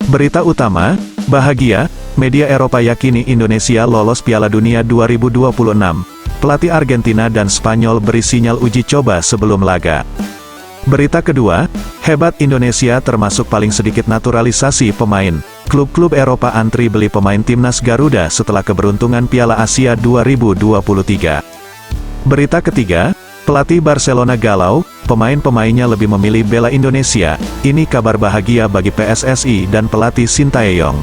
Berita utama, bahagia, media Eropa yakini Indonesia lolos Piala Dunia 2026. Pelatih Argentina dan Spanyol beri sinyal uji coba sebelum laga. Berita kedua, hebat Indonesia termasuk paling sedikit naturalisasi pemain. Klub-klub Eropa antri beli pemain timnas Garuda setelah keberuntungan Piala Asia 2023. Berita ketiga, pelatih Barcelona galau, pemain-pemainnya lebih memilih bela Indonesia. Ini kabar bahagia bagi PSSI dan pelatih Sintayong.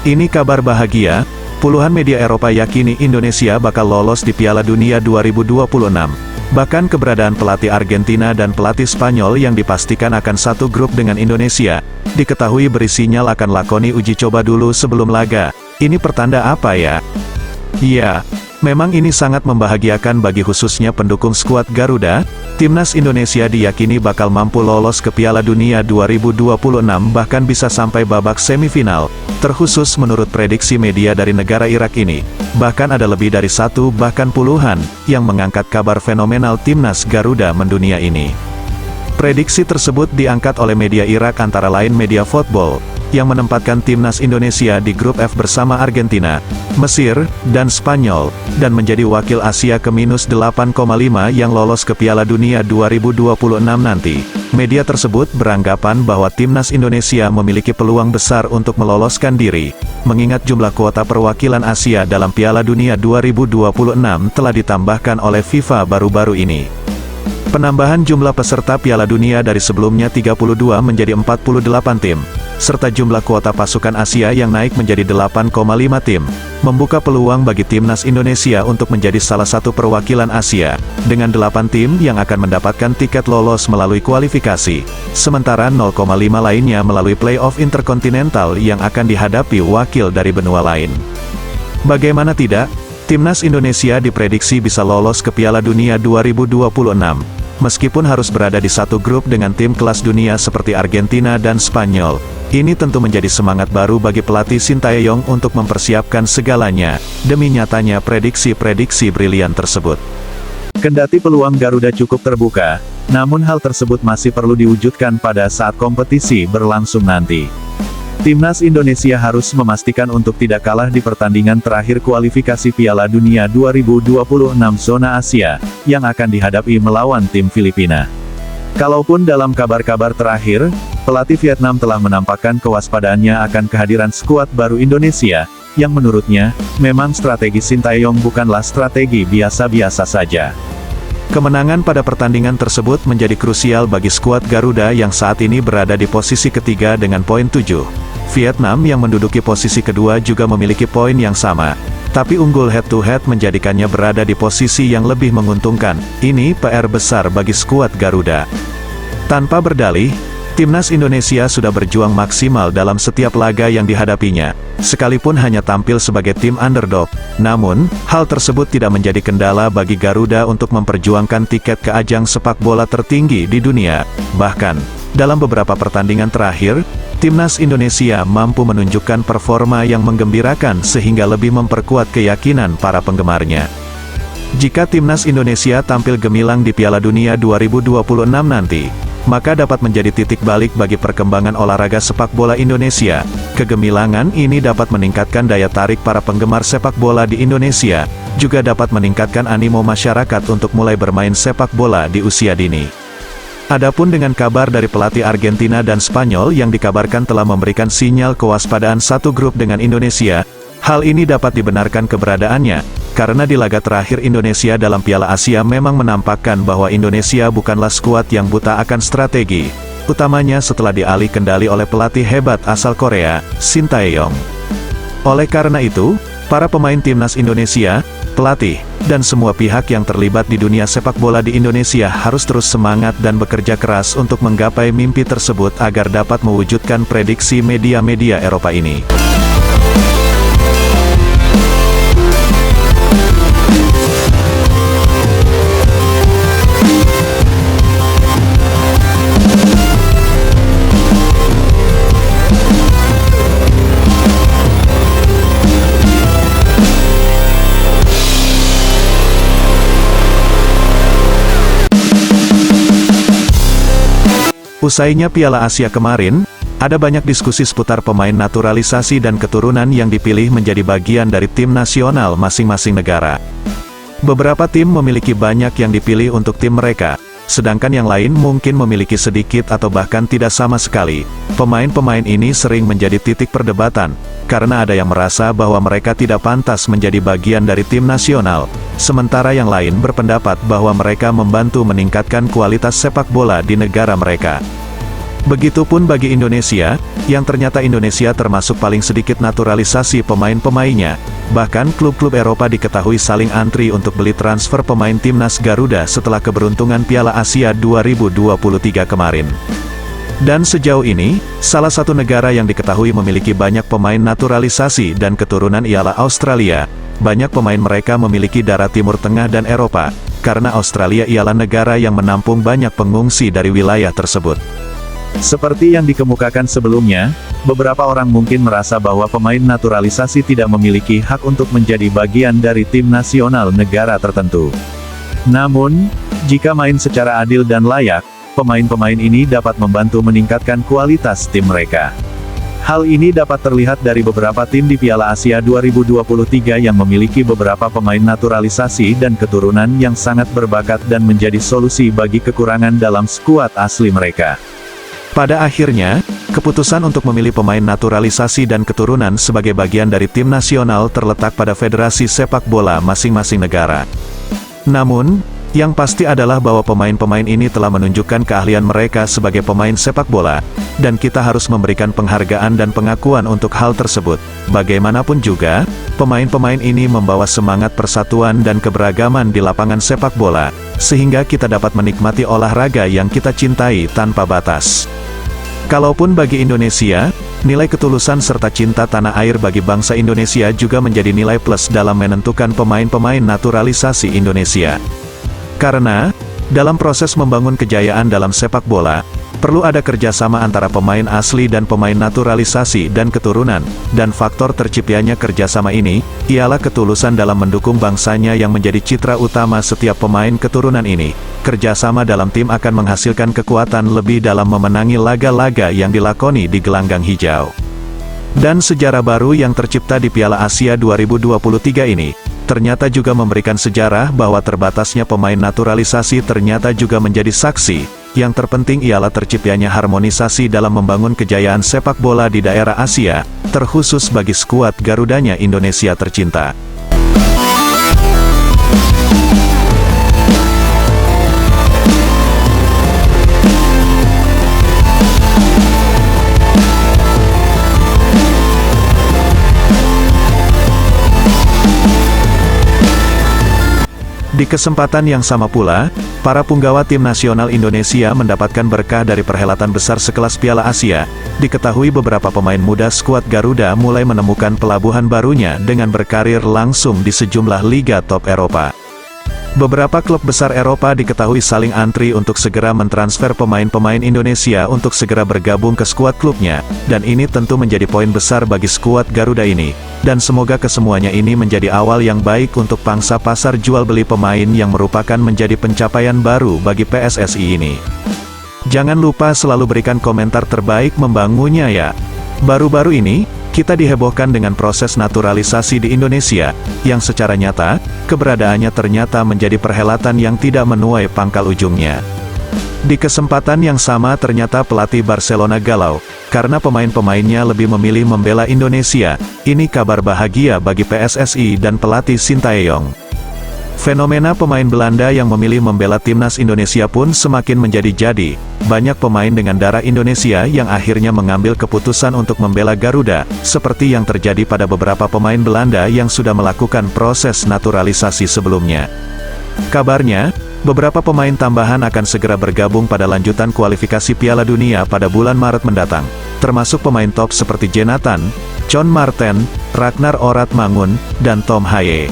Ini kabar bahagia, puluhan media Eropa yakini Indonesia bakal lolos di Piala Dunia 2026. Bahkan keberadaan pelatih Argentina dan pelatih Spanyol yang dipastikan akan satu grup dengan Indonesia, diketahui beri sinyal akan lakoni uji coba dulu sebelum laga. Ini pertanda apa ya? Iya, memang ini sangat membahagiakan bagi khususnya pendukung skuad Garuda. Timnas Indonesia diyakini bakal mampu lolos ke Piala Dunia 2026 bahkan bisa sampai babak semifinal. Terkhusus menurut prediksi media dari negara Irak ini, bahkan ada lebih dari satu bahkan puluhan yang mengangkat kabar fenomenal timnas Garuda mendunia ini. Prediksi tersebut diangkat oleh media Irak antara lain Media Football, yang menempatkan timnas Indonesia di grup F bersama Argentina, Mesir, dan Spanyol, dan menjadi wakil Asia ke -8,5 yang lolos ke Piala Dunia 2026 nanti. Media tersebut beranggapan bahwa timnas Indonesia memiliki peluang besar untuk meloloskan diri, mengingat jumlah kuota perwakilan Asia dalam Piala Dunia 2026 telah ditambahkan oleh FIFA baru-baru ini. Penambahan jumlah peserta Piala Dunia dari sebelumnya 32 menjadi 48 tim, serta jumlah kuota pasukan Asia yang naik menjadi 8,5 tim, membuka peluang bagi timnas Indonesia untuk menjadi salah satu perwakilan Asia, dengan 8 tim yang akan mendapatkan tiket lolos melalui kualifikasi, sementara 0,5 lainnya melalui playoff interkontinental yang akan dihadapi wakil dari benua lain. Bagaimana tidak, timnas Indonesia diprediksi bisa lolos ke Piala Dunia 2026. Meskipun harus berada di satu grup dengan tim kelas dunia seperti Argentina dan Spanyol, ini tentu menjadi semangat baru bagi pelatih Sintayong untuk mempersiapkan segalanya, demi nyatanya prediksi-prediksi brilian tersebut. Kendati peluang Garuda cukup terbuka, namun hal tersebut masih perlu diwujudkan pada saat kompetisi berlangsung nanti. Timnas Indonesia harus memastikan untuk tidak kalah di pertandingan terakhir kualifikasi Piala Dunia 2026 zona Asia, yang akan dihadapi melawan tim Filipina. Kalaupun dalam kabar-kabar terakhir, pelatih Vietnam telah menampakkan kewaspadaannya akan kehadiran skuad baru Indonesia, yang menurutnya, memang strategi Sintayong bukanlah strategi biasa-biasa saja. Kemenangan pada pertandingan tersebut menjadi krusial bagi skuad Garuda yang saat ini berada di posisi ketiga dengan poin 7. Vietnam yang menduduki posisi kedua juga memiliki poin yang sama, tapi unggul head-to-head menjadikannya berada di posisi yang lebih menguntungkan. Ini PR besar bagi skuad Garuda. Tanpa berdalih, timnas Indonesia sudah berjuang maksimal dalam setiap laga yang dihadapinya, sekalipun hanya tampil sebagai tim underdog. Namun, hal tersebut tidak menjadi kendala bagi Garuda untuk memperjuangkan tiket ke ajang sepak bola tertinggi di dunia. Bahkan, dalam beberapa pertandingan terakhir, timnas Indonesia mampu menunjukkan performa yang menggembirakan sehingga lebih memperkuat keyakinan para penggemarnya. Jika timnas Indonesia tampil gemilang di Piala Dunia 2026 nanti, maka dapat menjadi titik balik bagi perkembangan olahraga sepak bola Indonesia. Kegemilangan ini dapat meningkatkan daya tarik para penggemar sepak bola di Indonesia, juga dapat meningkatkan animo masyarakat untuk mulai bermain sepak bola di usia dini. Adapun dengan kabar dari pelatih Argentina dan Spanyol yang dikabarkan telah memberikan sinyal kewaspadaan satu grup dengan Indonesia, hal ini dapat dibenarkan keberadaannya, karena di laga terakhir Indonesia dalam Piala Asia memang menampakkan bahwa Indonesia bukanlah skuad yang buta akan strategi, utamanya setelah dialih kendali oleh pelatih hebat asal Korea, Sintayong. Oleh karena itu, para pemain timnas Indonesia, pelatih, dan semua pihak yang terlibat di dunia sepak bola di Indonesia harus terus semangat dan bekerja keras untuk menggapai mimpi tersebut agar dapat mewujudkan prediksi media-media Eropa ini. Usainya Piala Asia kemarin, ada banyak diskusi seputar pemain naturalisasi dan keturunan yang dipilih menjadi bagian dari tim nasional masing-masing negara. Beberapa tim memiliki banyak yang dipilih untuk tim mereka, sedangkan yang lain mungkin memiliki sedikit atau bahkan tidak sama sekali. Pemain-pemain ini sering menjadi titik perdebatan, karena ada yang merasa bahwa mereka tidak pantas menjadi bagian dari tim nasional, sementara yang lain berpendapat bahwa mereka membantu meningkatkan kualitas sepak bola di negara mereka. Begitupun bagi Indonesia, yang ternyata Indonesia termasuk paling sedikit naturalisasi pemain-pemainnya. Bahkan klub-klub Eropa diketahui saling antri untuk beli transfer pemain timnas Garuda setelah keberuntungan Piala Asia 2023 kemarin. Dan sejauh ini, salah satu negara yang diketahui memiliki banyak pemain naturalisasi dan keturunan ialah Australia. Banyak pemain mereka memiliki darah Timur Tengah dan Eropa, karena Australia ialah negara yang menampung banyak pengungsi dari wilayah tersebut. Seperti yang dikemukakan sebelumnya, beberapa orang mungkin merasa bahwa pemain naturalisasi tidak memiliki hak untuk menjadi bagian dari tim nasional negara tertentu. Namun, jika main secara adil dan layak, pemain-pemain ini dapat membantu meningkatkan kualitas tim mereka. Hal ini dapat terlihat dari beberapa tim di Piala Asia 2023 yang memiliki beberapa pemain naturalisasi dan keturunan yang sangat berbakat dan menjadi solusi bagi kekurangan dalam skuad asli mereka. Pada akhirnya, keputusan untuk memilih pemain naturalisasi dan keturunan sebagai bagian dari tim nasional terletak pada federasi sepak bola masing-masing negara. Namun, yang pasti adalah bahwa pemain-pemain ini telah menunjukkan keahlian mereka sebagai pemain sepak bola, dan kita harus memberikan penghargaan dan pengakuan untuk hal tersebut. Bagaimanapun juga, pemain-pemain ini membawa semangat persatuan dan keberagaman di lapangan sepak bola, sehingga kita dapat menikmati olahraga yang kita cintai tanpa batas. Kalaupun bagi Indonesia, nilai ketulusan serta cinta tanah air bagi bangsa Indonesia juga menjadi nilai plus dalam menentukan pemain-pemain naturalisasi Indonesia. Karena, dalam proses membangun kejayaan dalam sepak bola, perlu ada kerjasama antara pemain asli dan pemain naturalisasi dan keturunan, dan faktor terciptanya kerjasama ini, ialah ketulusan dalam mendukung bangsanya yang menjadi citra utama setiap pemain keturunan ini. Kerjasama dalam tim akan menghasilkan kekuatan lebih dalam memenangi laga-laga yang dilakoni di gelanggang hijau. Dan sejarah baru yang tercipta di Piala Asia 2023 ini, ternyata juga memberikan sejarah bahwa terbatasnya pemain naturalisasi ternyata juga menjadi saksi. Yang terpenting ialah terciptanya harmonisasi dalam membangun kejayaan sepak bola di daerah Asia, terkhusus bagi skuad Garudanya Indonesia tercinta. Di kesempatan yang sama pula, para punggawa tim nasional Indonesia mendapatkan berkah dari perhelatan besar sekelas Piala Asia. Diketahui beberapa pemain muda skuad Garuda mulai menemukan pelabuhan barunya dengan berkarir langsung di sejumlah liga top Eropa. Beberapa klub besar Eropa diketahui saling antri untuk segera mentransfer pemain-pemain Indonesia untuk segera bergabung ke skuad klubnya, dan ini tentu menjadi poin besar bagi skuad Garuda ini. Dan semoga kesemuanya ini menjadi awal yang baik untuk pangsa pasar jual beli pemain yang merupakan menjadi pencapaian baru bagi PSSI ini. Jangan lupa selalu berikan komentar terbaik membangunnya ya. Baru-baru ini, kita dihebohkan dengan proses naturalisasi di Indonesia, yang secara nyata, keberadaannya ternyata menjadi perhelatan yang tidak menuai pangkal ujungnya. Di kesempatan yang sama ternyata pelatih Barcelona galau, karena pemain-pemainnya lebih memilih membela Indonesia. Ini kabar bahagia bagi PSSI dan pelatih Sintayong. Fenomena pemain Belanda yang memilih membela timnas Indonesia pun semakin menjadi-jadi. Banyak pemain dengan darah Indonesia yang akhirnya mengambil keputusan untuk membela Garuda, seperti yang terjadi pada beberapa pemain Belanda yang sudah melakukan proses naturalisasi sebelumnya. Kabarnya, beberapa pemain tambahan akan segera bergabung pada lanjutan kualifikasi Piala Dunia pada bulan Maret mendatang, termasuk pemain top seperti Jonathan, John Marten, Ragnar Oratmangun, dan Tom Haye.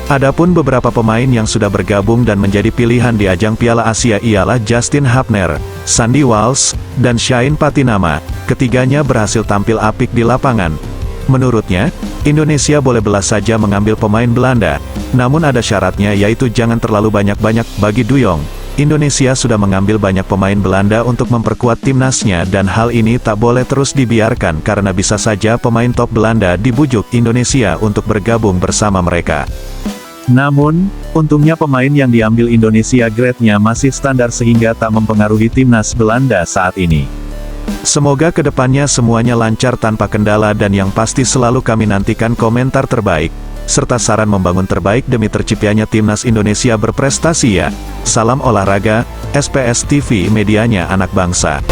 Adapun beberapa pemain yang sudah bergabung dan menjadi pilihan di ajang Piala Asia ialah Justin Hapner, Sandy Walsh, dan Shain Patinama. Ketiganya berhasil tampil apik di lapangan. Menurutnya, Indonesia boleh belas saja mengambil pemain Belanda, namun ada syaratnya yaitu jangan terlalu banyak-banyak bagi Duyong. Indonesia sudah mengambil banyak pemain Belanda untuk memperkuat timnasnya dan hal ini tak boleh terus dibiarkan karena bisa saja pemain top Belanda dibujuk Indonesia untuk bergabung bersama mereka. Namun, untungnya pemain yang diambil Indonesia grade-nya masih standar sehingga tak mempengaruhi timnas Belanda saat ini. Semoga kedepannya semuanya lancar tanpa kendala dan yang pasti selalu kami nantikan komentar terbaik, serta saran membangun terbaik demi terciptanya timnas Indonesia berprestasi ya. Salam olahraga, SPS TV medianya anak bangsa.